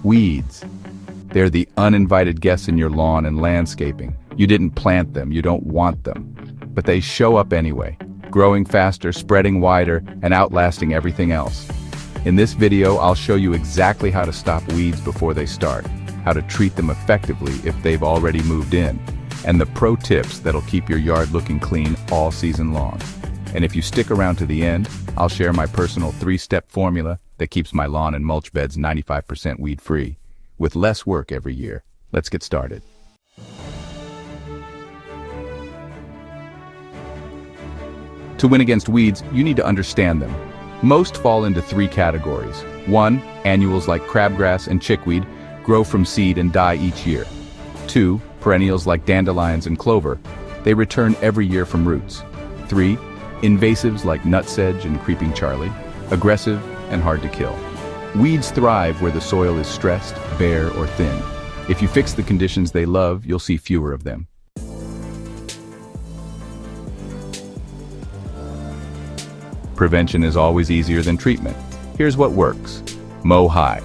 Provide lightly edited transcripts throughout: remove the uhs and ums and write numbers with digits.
Weeds. They're the uninvited guests in your lawn and landscaping. You didn't plant them, you don't want them. But they show up anyway, growing faster, spreading wider, and outlasting everything else. In this video, I'll show you exactly how to stop weeds before they start, how to treat them effectively if they've already moved in, and the pro tips that'll keep your yard looking clean all season long. And if you stick around to the end, I'll share my personal 3-step formula that keeps my lawn and mulch beds 95% weed-free, with less work every year. Let's get started. To win against weeds, you need to understand them. Most fall into 3 categories. 1, annuals like crabgrass and chickweed grow from seed and die each year. 2, perennials like dandelions and clover. They return every year from roots. 3, invasives like nutsedge and creeping Charlie, aggressive and hard to kill. Weeds thrive where the soil is stressed, bare, or thin. If you fix the conditions they love, you'll see fewer of them. Prevention is always easier than treatment. Here's what works. Mow high.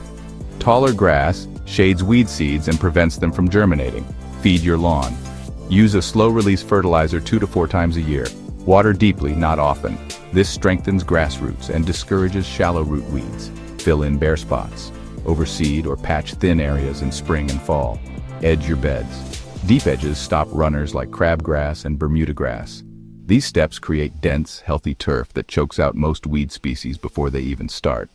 Taller grass shades weed seeds and prevents them from germinating. Feed your lawn. Use a slow-release fertilizer 2 to 4 times a year. Water deeply, not often. This strengthens grass roots and discourages shallow root weeds. Fill in bare spots. Overseed or patch thin areas in spring and fall. Edge your beds. Deep edges stop runners like crabgrass and Bermuda grass. These steps create dense, healthy turf that chokes out most weed species before they even start.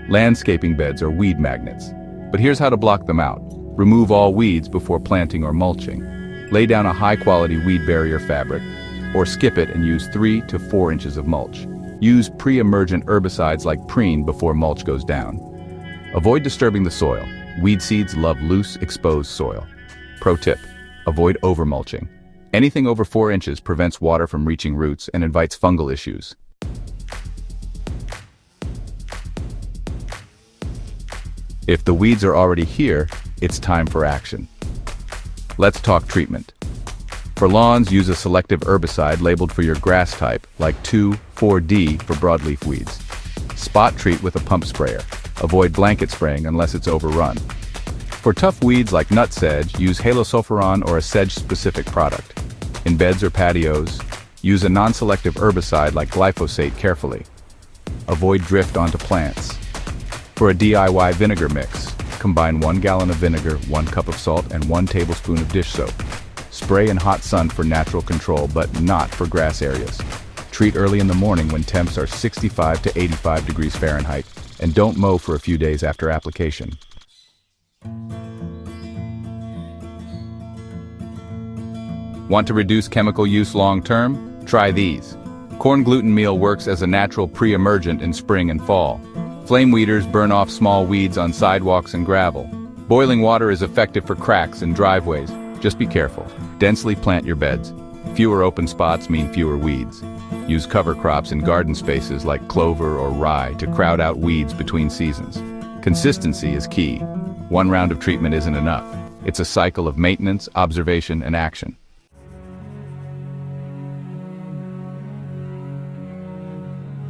Landscaping beds are weed magnets, but here's how to block them out. Remove all weeds before planting or mulching. Lay down a high-quality weed barrier fabric, or skip it and use 3 to 4 inches of mulch. Use pre-emergent herbicides like preen before mulch goes down. Avoid disturbing the soil. Weed seeds love loose, exposed soil. Pro tip: avoid overmulching. Anything over 4 inches prevents water from reaching roots and invites fungal issues. If the weeds are already here, it's time for action. Let's talk treatment. For lawns, use a selective herbicide labeled for your grass type, like 2,4-D for broadleaf weeds. Spot treat with a pump sprayer. Avoid blanket spraying unless it's overrun. For tough weeds like nutsedge, use halosulfuron or a sedge-specific product. In beds or patios, use a non-selective herbicide like glyphosate carefully. Avoid drift onto plants. For a DIY vinegar mix, combine 1 gallon of vinegar, 1 cup of salt, and 1 tablespoon of dish soap. Spray in hot sun for natural control, but not for grass areas. Treat early in the morning when temps are 65 to 85 degrees Fahrenheit, and don't mow for a few days after application. Want to reduce chemical use long-term? Try these. Corn gluten meal works as a natural pre-emergent in spring and fall. Flame weeders burn off small weeds on sidewalks and gravel. Boiling water is effective for cracks and driveways. Just be careful. Densely plant your beds. Fewer open spots mean fewer weeds. Use cover crops in garden spaces like clover or rye to crowd out weeds between seasons. Consistency is key. 1 round of treatment isn't enough. It's a cycle of maintenance, observation, and action.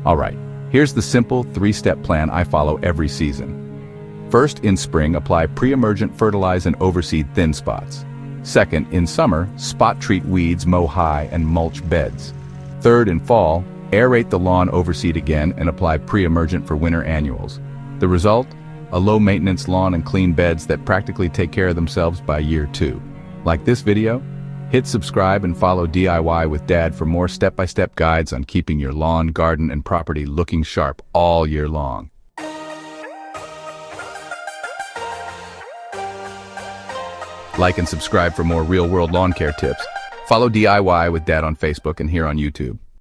All right, here's the simple 3-step plan I follow every season. First, in spring, apply pre-emergent fertilize and overseed thin spots. Second, in summer, spot treat weeds, mow high, and mulch beds. Third, in fall, aerate the lawn, overseed again, and apply pre-emergent for winter annuals. The result? A low-maintenance lawn and clean beds that practically take care of themselves by year 2. Like this video? Hit subscribe and follow DIY with Dad for more step-by-step guides on keeping your lawn, garden, and property looking sharp all year long. Like and subscribe for more real-world lawn care tips. Follow DIY with Dad on Facebook and here on YouTube.